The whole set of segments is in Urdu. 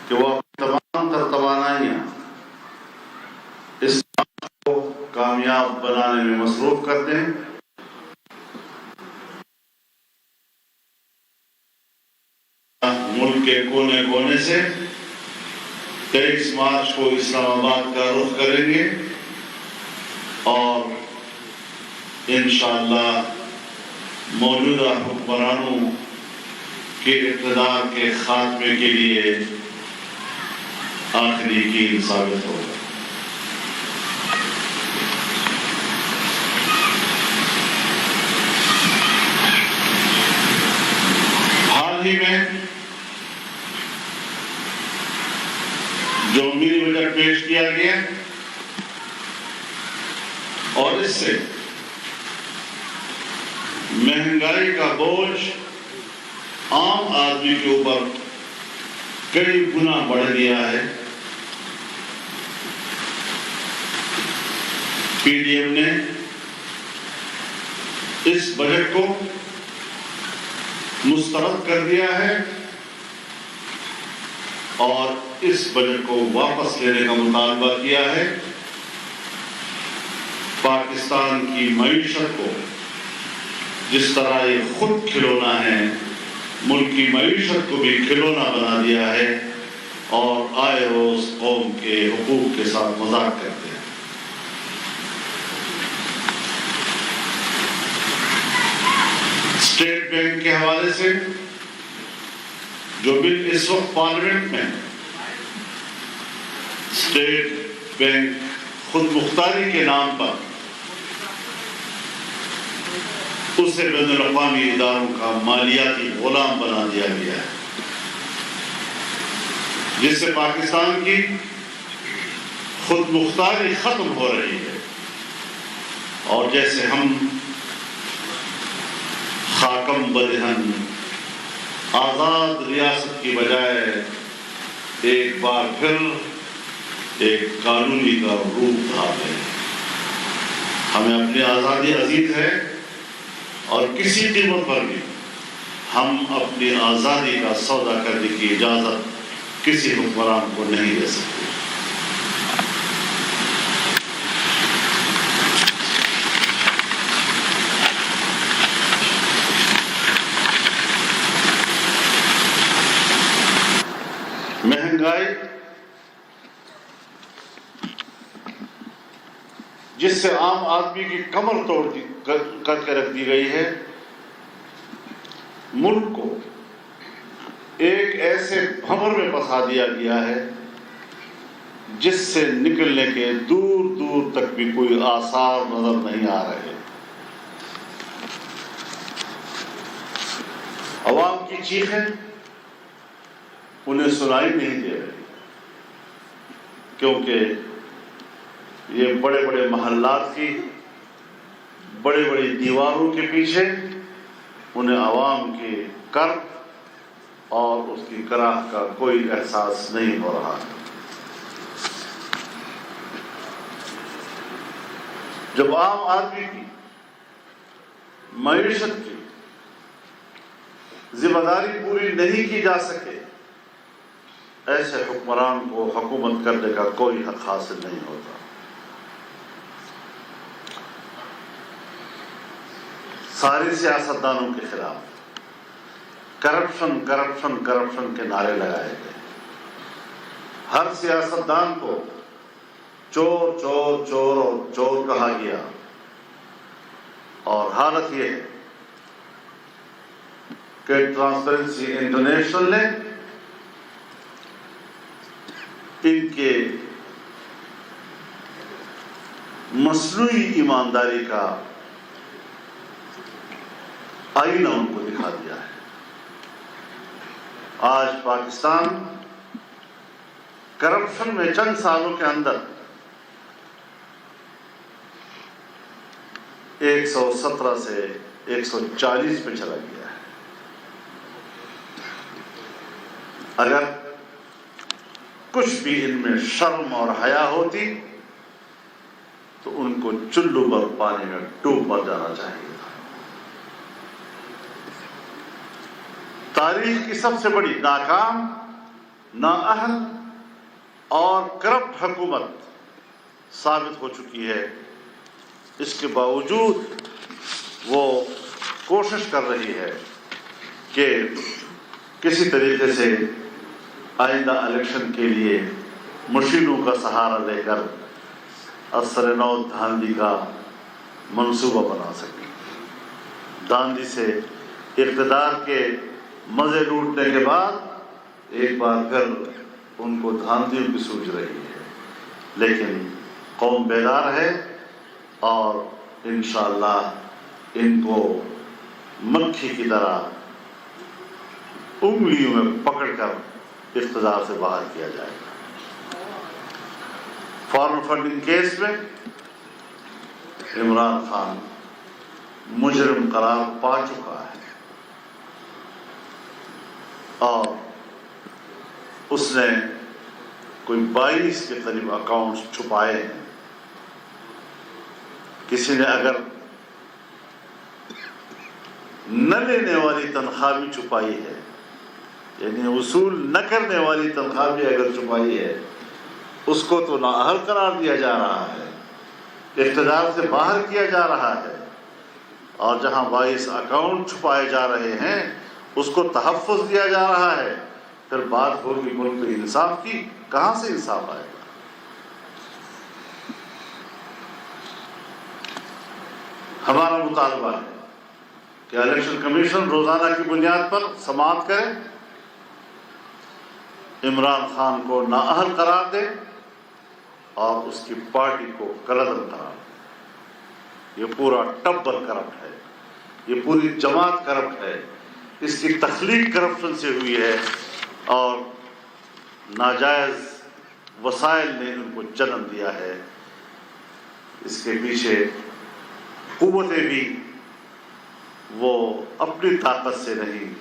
کہ وہ اپنی تمام تر توانائیاں اس کو کامیاب بنانے میں مصروف کر دیں. ملک کے کونے کونے سے 23 مارچ کو اسلام آباد کا رخ کریں گے اور انشاءاللہ موجودہ حکمرانوں کے اقتدار کے خاتمے کے لیے آخری کیل ثابت ہوگا. حال ہی میں جو منی بجٹ پیش کیا گیا اور اس سے مہنگائی کا بوجھ عام آدمی کے اوپر کئی گنا بڑھ گیا ہے. پی ڈی ایم نے اس بجٹ کو مسترد کر دیا ہے اور اس بجٹ کو واپس لینے کا مطالبہ کیا ہے. پاکستان کی معیشت کو جس طرح یہ خود کھلونا ہے، ملک کی معیشت کو بھی کھلونا بنا دیا ہے اور آئے روز قوم کے حقوق کے ساتھ مذاق کرتے ہیں. اسٹیٹ بینک کے حوالے سے جو بل اس وقت پارلیمنٹ میں اسٹیٹ بینک خود مختاری کے نام پر اسے بین الاقوامی اداروں کا مالیاتی غلام بنا دیا گیا ہے، جس سے پاکستان کی خود مختاری ختم ہو رہی ہے. اور جیسے ہم خاکم بدہن آزاد ریاست کی بجائے ایک بار پھر ایک قانونی کا روپ دھار رہے ہیں. ہمیں اپنی آزادی عزیز ہے اور کسی قیمت پر بھی ہم اپنی آزادی کا سودا کرنے کی اجازت کسی حکمران کو نہیں دے سکتے. مہنگائی جس سے عام آدمی کی کمر توڑ کر کے رکھ دی گئی ہے، ملک کو ایک ایسے بھنور میں پھنسا دیا گیا ہے جس سے نکلنے کے دور دور تک بھی کوئی آثار نظر نہیں آ رہے. عوام کی چیخیں انہیں سنائی نہیں دے رہی، کیونکہ یہ بڑے بڑے محلات کی بڑی بڑی دیواروں کے پیچھے انہیں عوام کے کرب اور اس کی کراہ کا کوئی احساس نہیں ہو رہا. جب عام آدمی کی معیشت کی ذمہ داری پوری نہیں کی جا سکے، ایسے حکمران کو حکومت کرنے کا کوئی حق حاصل نہیں ہوتا. ساری سیاستدانوں کے خلاف کرپشن کرپشن کرپشن کے نعرے لگائے گئے. ہر سیاستدان کو چور چور چور اور چور کہا گیا، اور حالت یہ ہے کہ ٹرانسپیرنسی انٹرنیشنل نے ان کے مصنوعی ایمانداری کا آئینہ ان کو دکھا دیا ہے. آج پاکستان کرپشن میں چند سالوں کے اندر 117 سے 140 پہ چلا گیا ہے. اگر کچھ بھی ان میں شرم اور حیا ہوتی تو ان کو چلو پر پانی میں ڈوب مر جانا چاہیے تھا. تاریخ کی سب سے بڑی ناکام نااہل اور کرپٹ حکومت ثابت ہو چکی ہے، اس کے باوجود وہ کوشش کر رہی ہے کہ کسی طریقے سے آئندہ الیکشن کے لیے مشینوں کا سہارا لے کر اثر نو دھاندلی کا منصوبہ بنا سکے، دھاندلی سے اقتدار کے مزے لوٹنے کے بعد ایک بار پھر ان کو دھاندلیوں کی سوچ رہی ہے، لیکن قوم بیدار ہے اور انشاءاللہ ان کو مکھی کی طرح انگلیوں میں پکڑ کر اقتدار سے باہر کیا جائے گا۔ فارن فنڈنگ کیس میں عمران خان مجرم قرار پا چکا ہے اور اس نے کوئی 22 کے قریب اکاؤنٹس چھپائے ہیں۔ کسی نے اگر نہ لینے والی تنخواہ بھی چھپائی ہے، یعنی وصول نہ کرنے والی تنخواہ بھی اگر چھپائی ہے، اس کو تو نااہل قرار دیا جا رہا ہے، اقتدار سے باہر کیا جا رہا ہے، اور جہاں 22 اکاؤنٹ چھپائے جا رہے ہیں اس کو تحفظ دیا جا رہا ہے، پھر بات ہوگی ملک میں انصاف کی، کہاں سے انصاف آئے گا؟ ہمارا مطالبہ ہے کہ الیکشن کمیشن روزانہ کی بنیاد پر سماعت کرے، عمران خان کو نااہل قرار دے اور اس کی پارٹی کو کلعدم قرار دے۔ یہ پورا ٹبر کرپٹ ہے، یہ پوری جماعت کرپٹ ہے، اس کی تخلیق کرپشن سے ہوئی ہے اور ناجائز وسائل نے ان کو جنم دیا ہے۔ اس کے پیچھے قوتیں بھی وہ اپنی طاقت سے نہیں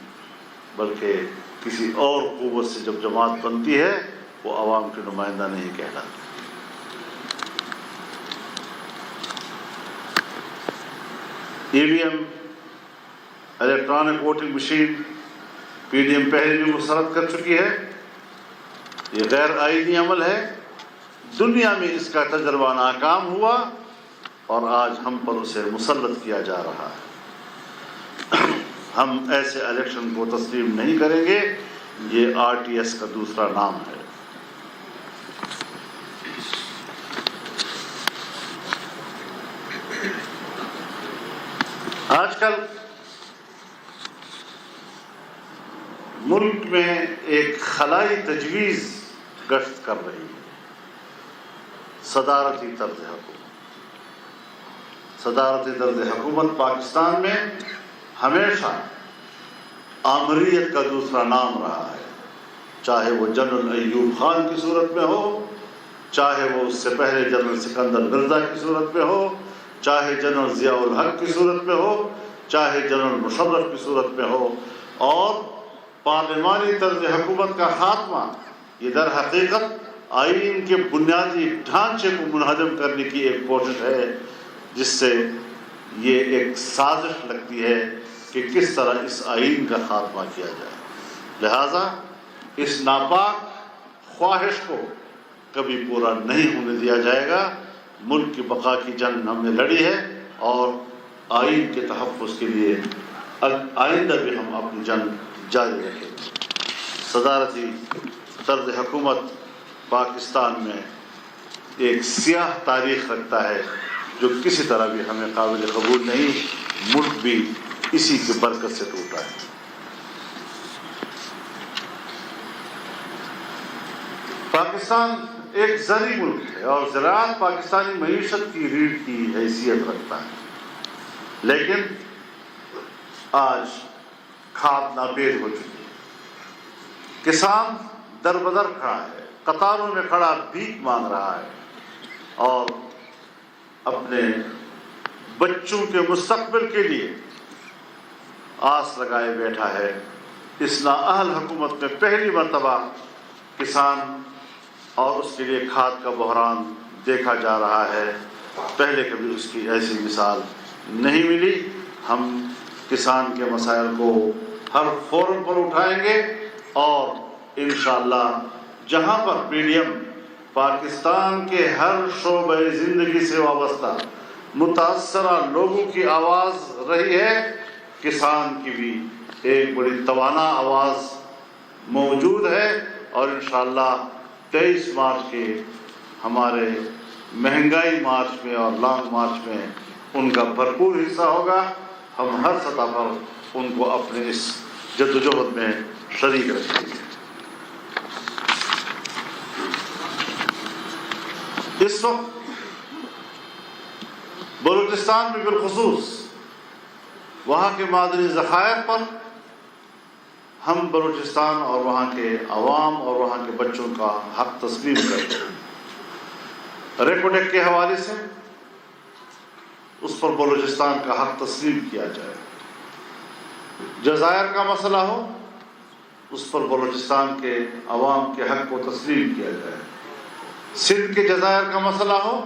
بلکہ کسی اور قوت سے جب جماعت بنتی ہے وہ عوام کے نمائندہ نہیں کہلاتی۔ EVM electronic voting machine PDM پہلے بھی مسرت کر چکی ہے، یہ غیر آئینی عمل ہے، دنیا میں اس کا تجربہ ناکام ہوا اور آج ہم پر اسے مسلط کیا جا رہا ہے۔ ہم ایسے الیکشن کو تسلیم نہیں کریں گے، یہ RTS کا دوسرا نام ہے۔ آج کل ملک میں ایک خلائی تجویز گشت کر رہی ہے، صدارتی طرز حکومت۔ صدارتی طرز حکومت پاکستان میں ہمیشہ آمریت کا دوسرا نام رہا ہے، چاہے وہ جنرل ایوب خان کی صورت میں ہو، چاہے وہ اس سے پہلے جنرل سکندر مرزا کی صورت میں ہو، چاہے جنرل ضیاء الحق کی صورت میں ہو، چاہے جنرل مشرف کی صورت میں ہو۔ اور پارلیمانی طرز حکومت کا خاتمہ یہ در حقیقت آئین کے بنیادی ڈھانچے کو منہدم کرنے کی ایک کوشش ہے، جس سے یہ ایک سازش لگتی ہے کہ کس طرح اس آئین کا خاتمہ کیا جائے۔ لہذا اس ناپاک خواہش کو کبھی پورا نہیں ہونے دیا جائے گا۔ ملک کی بقا کی جنگ ہم نے لڑی ہے اور آئین کے تحفظ کے لیے آئندہ بھی ہم اپنی جنگ جاری رکھیں گے۔ صدارتی طرز حکومت پاکستان میں ایک سیاہ تاریخ رکھتا ہے جو کسی طرح بھی ہمیں قابل قبول نہیں، ملک بھی اسی کی برکت سے ٹوٹا ہے۔ پاکستان ایک زرعی ملک ہے اور زراعت پاکستانی معیشت کی ریڑھ کی حیثیت رکھتا ہے، لیکن آج کھاد ناپید ہو چکی ہے، کسان در بدر کھڑا ہے، قطاروں میں کھڑا بھیک مانگ رہا ہے اور اپنے بچوں کے مستقبل کے لیے آس لگائے بیٹھا ہے۔ اس نااہل حکومت میں پہلی مرتبہ کسان اور اس کے لیے کھاد کا بحران دیکھا جا رہا ہے، پہلے کبھی اس کی ایسی مثال نہیں ملی۔ ہم کسان کے مسائل کو ہر فورم پر اٹھائیں گے اور انشاءاللہ جہاں پر پی ڈی ایم پاکستان کے ہر شعبہ زندگی سے وابستہ متاثرہ لوگوں کی آواز رہی ہے، کسان کی بھی ایک بڑی توانا آواز موجود ہے، اور انشاءاللہ 23 مارچ کے ہمارے مہنگائی مارچ میں اور لانگ مارچ میں ان کا بھرپور حصہ ہوگا۔ ہم ہر سطح پر ان کو اپنے اس جدوجہد میں شریک رکھیں گے۔ اس وقت بلوچستان میں بالخصوص وہاں کے معدنی ذخائر پر ہم بلوچستان اور وہاں کے عوام اور وہاں کے بچوں کا حق تسلیم کرتے ہیں۔ ریکوڈیک کے حوالے سے اس پر بلوچستان کا حق تسلیم کیا جائے۔ جزائر کا مسئلہ ہو، اس پر بلوچستان کے عوام کے حق کو تسلیم کیا جائے۔ سندھ کے جزائر کا مسئلہ ہو،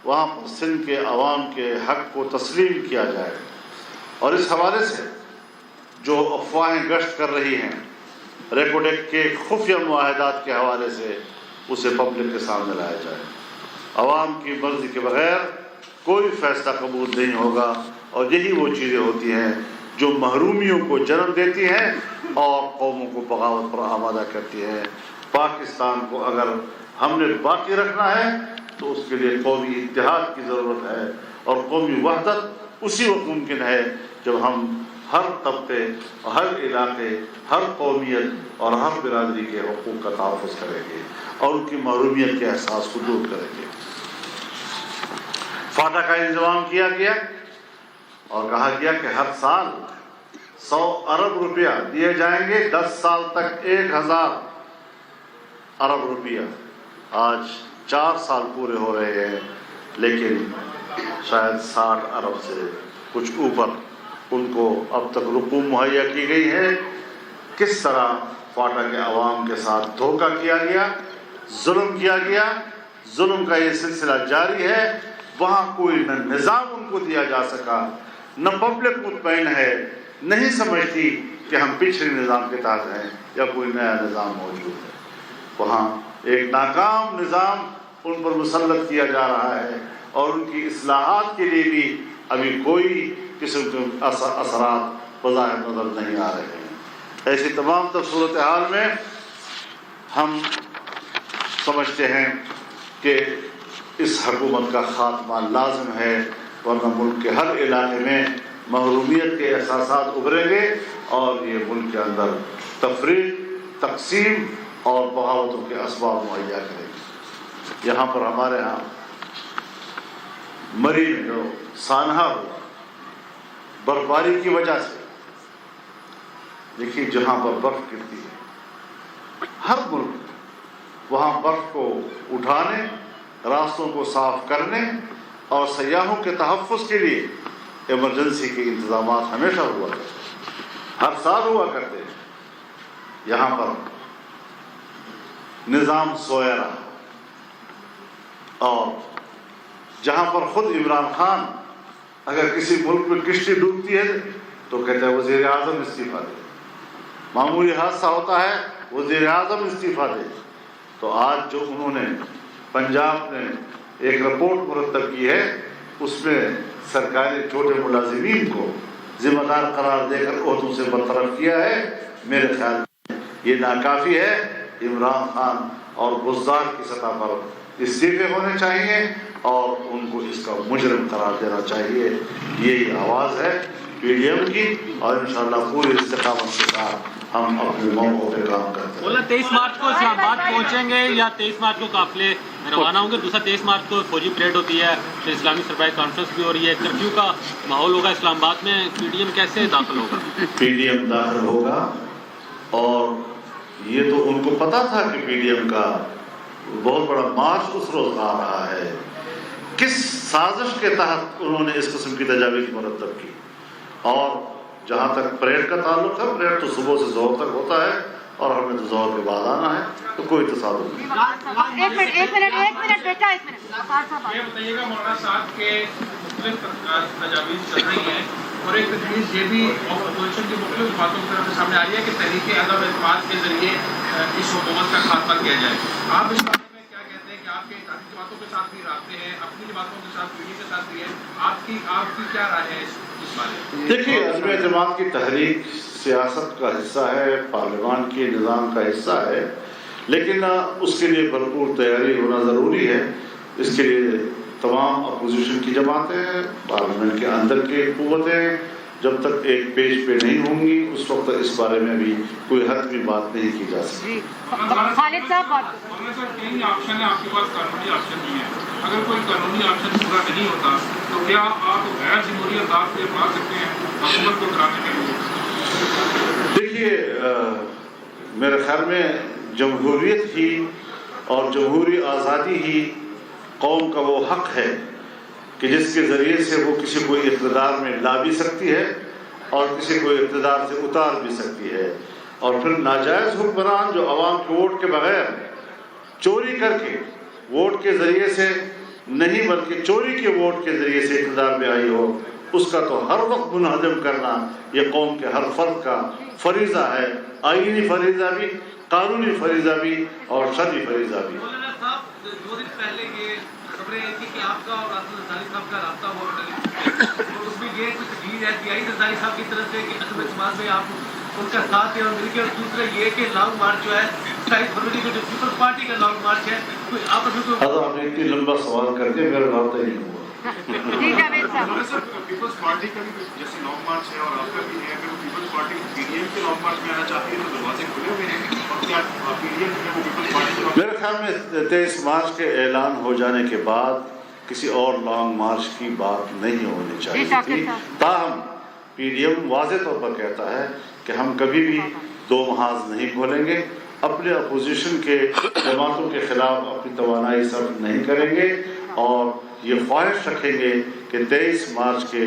وہاں پر سندھ کے عوام کے حق کو تسلیم کیا جائے، اور اس حوالے سے جو افواہیں گشت کر رہی ہیں ریکوڈیک کے خفیہ معاہدات کے حوالے سے، اسے پبلک کے سامنے لایا جائے۔ عوام کی مرضی کے بغیر کوئی فیصلہ قبول نہیں ہوگا، اور یہی وہ چیزیں ہوتی ہیں جو محرومیوں کو جنم دیتی ہیں اور قوموں کو بغاوت پر آمادہ کرتی ہیں۔ پاکستان کو اگر ہم نے باقی رکھنا ہے تو اس کے لیے قومی اتحاد کی ضرورت ہے، اور قومی وحدت اسی وقت ممکن ہے جب ہم ہر طبقے، ہر علاقے، ہر قومیت اور ہر برادری کے حقوق کا تحفظ کریں گے اور ان کی محرومیت کے احساس کو دور کریں گے۔ فاٹا کا انضمام کیا گیا اور کہا گیا کہ ہر سال 100 ارب روپیہ دیے جائیں گے، 10 سال تک 1000 ارب روپیہ۔ آج 4 سال پورے ہو رہے ہیں، لیکن شاید 60 ارب سے کچھ اوپر ان کو اب تک رقوم مہیا کی گئی ہے۔ کس طرح فاٹا کے عوام کے ساتھ دھوکہ کیا گیا، ظلم کیا گیا، ظلم کا یہ سلسلہ جاری ہے۔ وہاں کوئی نہ نظام ان کو دیا جا سکا، نہ پبلک مطمئن ہے، نہیں سمجھتی کہ ہم پچھلے نظام کے تحت ہیں یا کوئی نیا نظام موجود ہے۔ وہاں ایک ناکام نظام ان پر مسلط کیا جا رہا ہے، اور ان کی اصلاحات کے لیے بھی ابھی کوئی قسم کے اثرات بظاہر نظر نہیں آ رہے ہیں۔ ایسی تمام تر صورتحال میں ہم سمجھتے ہیں کہ اس حکومت کا خاتمہ لازم ہے، ورنہ ملک کے ہر علاقے میں محرومیت کے احساسات ابھریں گے، اور یہ ملک کے اندر تفریق، تقسیم اور بغاوتوں کے اسباب مہیا کریں گے۔ یہاں پر ہمارے ہاں مری میں جو سانحہ ہوا برف باری کی وجہ سے، دیکھیے جہاں پر برف گرتی ہے ہر ملک وہاں برف کو اٹھانے، راستوں کو صاف کرنے اور سیاحوں کے تحفظ کے لیے ایمرجنسی کے انتظامات ہمیشہ ہوا کرتے، ہر سال ہوا کرتے۔ یہاں پر نظام سویا رہا، اور جہاں پر خود عمران خان اگر کسی ملک میں کشتی ڈوبتی ہے تو کہتا ہے وزیر اعظم استعفیٰ دے، معمولی حادثہ ہوتا ہے وزیر اعظم استعفیٰ دے۔ تو آج جو انہوں نے پنجاب نے ایک رپورٹ مرتب کی ہے، اس میں سرکاری چھوٹے ملازمین کو ذمہ دار قرار دے کر عہدوں سے برطرف کیا ہے۔ میرے خیال میں یہ ناکافی ہے۔ عمران خان اور بزدار کی سطح پر استعفے ہونے چاہیے، اور ان کو اس کا مجرم قرار دینا چاہیے۔ یہی آواز ہے پی ڈی ایم کی، اور انشاءاللہ پوری استقامت کے ساتھ ہم اپنے موقعوں پہ کام کرتے ہیں۔ بولا 23 مارچ کو اسلام آباد پہنچیں گے یا 23 مارچ کو قافلے روانہ ہوں گے؟ دوسرا 23 مارچ کو فوجی پریڈ ہوتی ہے، پھر اسلامی سربراہی کانفرنس بھی ہو رہی ہے، کرفیو کا ماحول ہوگا اسلام آباد میں، پی ڈی ایم کیسے داخل ہوگا؟ پی ڈی ایم داخل ہوگا، اور یہ تو ان کو پتا تھا کہ پی ڈی ایم کا بہت بڑا مارچ اس روز آ رہا ہے۔ کس سازش کے تحت انہوں نے اس قسم کی تجاویز مرتب کی؟ اور جہاں تک پریڈ کا تعلق ہے، پریڈ تو صبح سے ظہر تک ہوتا ہے، اور ہمیں تو ظہر کے بعد آنا ہے، تو کوئی تصادم نہیں۔ ایک منٹ بیٹا، یہ بتائیے گا مولانا صاحب کے مختلف تجاویز چل رہی ہیں، اور ایک تجویز یہ بھی اپوزیشن کی مختلف باتوں کی طرف سے سامنے آ رہی ہے کہ تحریک عدم اعتماد کے ذریعے اس حکومت کا خاتمہ کیا جائے. آپ اس بارے میں کیا کہتے ہیں کہ آپ کے کافی جماعتوں کے ساتھ بھی رابطے ہیں, اپنی جماعتوں کے ساتھ پیڑھی کے ساتھ بھی ہیں, آپ کی کیا رائے ہے اس بارے میں؟ دیکھیے, عدم اعتماد کی تحریک سیاست کا حصہ ہے, پارلیمان کے نظام کا حصہ ہے, لیکن اس کے لیے بھرپور تیاری ہونا ضروری ہے. اس کے لیے تمام اپوزیشن کی جماعتیں, پارلیمنٹ کے اندر کی قوتیں جب تک ایک پیج پہ نہیں ہوں گی اس وقت اس بارے میں بھی کوئی حتمی بات نہیں کی جا سکتی. خالد صاحب بات کئی آپشن ہے آپ کے پاس, قانونی آپشن بھی ہے. اگر کوئی قانونی آپشن پورا نہیں ہوتا تو کیا آپ غیر جمہوری انداز سے بات سکتے ہیں حکومت کو کرانے کے لیے؟ دیکھیے, میرے خیال میں جمہوریت ہی اور جمہوری آزادی ہی قوم کا وہ حق ہے کہ جس کے ذریعے سے وہ کسی کو اقتدار میں لا بھی سکتی ہے اور کسی کو اقتدار سے اتار بھی سکتی ہے. اور پھر ناجائز حکمران جو عوام کے ووٹ کے بغیر چوری کر کے, ووٹ کے ذریعے سے نہیں بلکہ چوری کے ووٹ کے ذریعے سے اقتدار میں آئی ہو, اس کا تو ہر وقت منہدم کرنا یہ قوم کے ہر فرد کا فریضہ ہے, آئینی فریضہ بھی, قانونی فریضہ بھی اور شرعی فریضہ بھی. مولانا صاحب, 2 دن پہلے یہ خبریں آئی تھی کہ آپ کا اور راشد زرداری صاحب کا رابطہ ہوا, اور اس میں یہ کچھ ڈیل ہے کہ زرداری صاحب کی طرف سے کہ عدم اعتماد میں آپ ان کا ساتھ دیں اور مل کے, اور دوسرا یہ کہ لانگ مارچ جو ہے 27 فروری کو جو پیپلز پارٹی کا لانگ مارچ ہے, کوئی آپس میں کوئی آپ نے اتنی لمبا سوال کر کے میرا رابطہ نہیں ہوا. جی جاوید صاحب پیپلز پارٹی کا بھی جیسے لانگ مارچ ہے اور آپ کا بھی ہے, اگر وہ peoples party P D M کے لانگ مارچ میں آنا چاہتی ہے تو دروازے کھلے ہوئے ہیں, اور کیا پی ڈی ایم جو ہے وہ پیپلز پارٹی کے میرے خیال میں 23 مارچ کے اعلان ہو جانے کے بعد کسی اور لانگ مارچ کی بات نہیں ہونی چاہیے تھی. تاہم پی ڈی ایم واضح طور پر کہتا ہے کہ ہم کبھی بھی 2 محاذ نہیں کھولیں گے, اپنے اپوزیشن کے جماعتوں کے خلاف اپنی توانائی صرف نہیں کریں گے, اور یہ خواہش رکھیں گے کہ 23 مارچ کے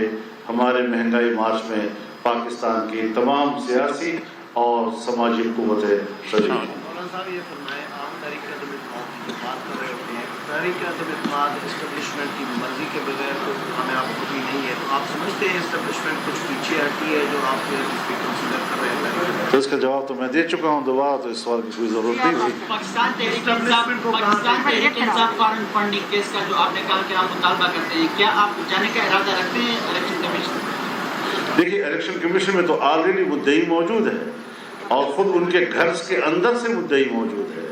ہمارے مہنگائی مارچ میں پاکستان کی تمام سیاسی اور سماجی قوتیں شریک ہوں. مولانا صاحب یہ فرمائیں, عام تحریک عدم اعتماد کی بات کر رہے ہوتے ہیں, تحریک عدم اعتماد اسٹیبلشمنٹ کی مرضی کے بغیر تو کامیاب ہوتی نہیں ہے, تو آپ سمجھتے ہیں اسٹیبلشمنٹ کچھ پیچھے ہٹی ہے جو آپ کے کنسیڈر کر رہے ہیں؟ تو اس کا جواب تو میں دے چکا ہوں, دوبارہ تو اس سوال کی کوئی ضرورت نہیں تھی. Pakistan Tehreek Insaf foreign funding case کا جو آپ نے کہا کہ آپ مطالبہ کرتے ہیں, کیا آپ جانے کا ارادہ رکھتے ہیں الیکشن کمیشن؟ دیکھیے, الیکشن کمیشن میں تو آلریڈی مدعی موجود ہے اور خود ان کے گھر کے اندر سے مدعی موجود ہے,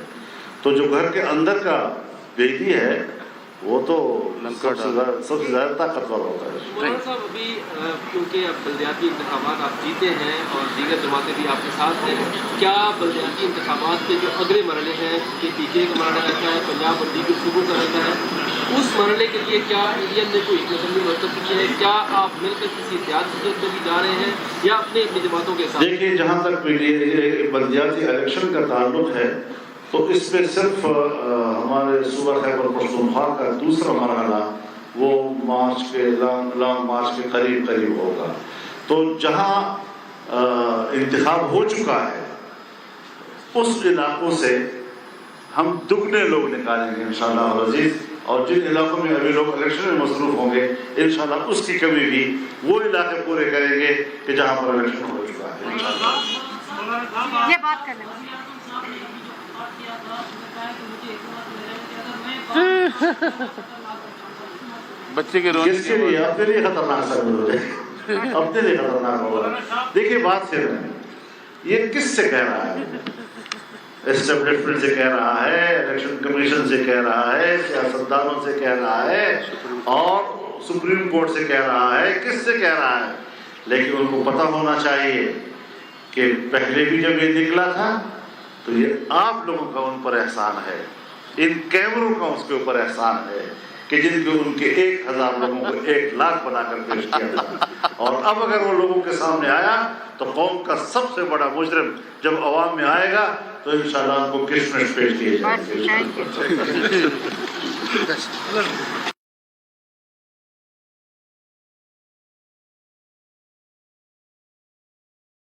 تو جو گھر کے اندر کا قیدی ہے وہ تو سب سے زیادہ طاقتور ہوتا ہے. مولانا صاحب, ابھی کیونکہ اب بلدیاتی انتخابات آپ جیتے ہیں اور دیگر جماعتیں بھی آپ کے ساتھ ہیں, کیا بلدیاتی انتخابات کے جو اگلے مرحلے ہیں کہ پی ٹی اے کا مرحلہ رہتا ہے, پنجاب اور دیگر صوبوں کا رہتا ہے, اس مرحلے کے لیے کیا انڈین نے کوئی حکمت عملی مرتب کی ہے؟ کیا آپ مل کر کسی اتحاد میں بھی جا رہے ہیں یا اپنی جماعتوں کے ساتھ؟ دیکھیے, جہاں تک بلدیاتی الیکشن کا تعلق ہے تو اس پہ صرف ہمارے صوبہ خیبر پختونخوا کا دوسرا مرحلہ وہ مارچ کے لانگ مارچ کے قریب ہوگا. تو جہاں انتخاب ہو چکا ہے اس علاقوں سے ہم دگنے لوگ نکالیں گے انشاءاللہ العزیز, اور جن علاقوں میں ابھی لوگ الیکشن میں مصروف ہوں گے انشاءاللہ اس کی کمی بھی وہ علاقے پورے کریں گے کہ جہاں پر الیکشن ہو چکا ہے. یہ بات کرنا بچے کے کس کے لیے؟ اپنے لیے خطرناک ثابت ہو جائے, اپنے لیے خطرناک ہوگا. دیکھیے, بات صرف ہے یہ کس سے کہہ رہا ہے, اسٹیبلشمنٹ سے کہہ رہا ہے, الیکشن کمیشن سے کہہ رہا ہے, سیاستدانوں سے کہہ رہا ہے اور سپریم کورٹ سے کہہ رہا ہے, کس سے کہہ رہا ہے. لیکن ان کو پتہ ہونا چاہیے کہ پہلے بھی جب یہ نکلا تھا تو یہ آپ لوگوں کا ان پر احسان ہے, ان کیمروں کا اس کے اوپر احسان ہے کہ جن کو ان کے 1000 لوگوں کو 1,00,000 بنا کر پیش کیا تھا. اور اب اگر وہ لوگوں کے سامنے آیا تو قوم کا سب سے بڑا مجرم جب عوام میں آئے گا تو انشاءاللہ ان کو کشمش پیش کیے جائیں گے.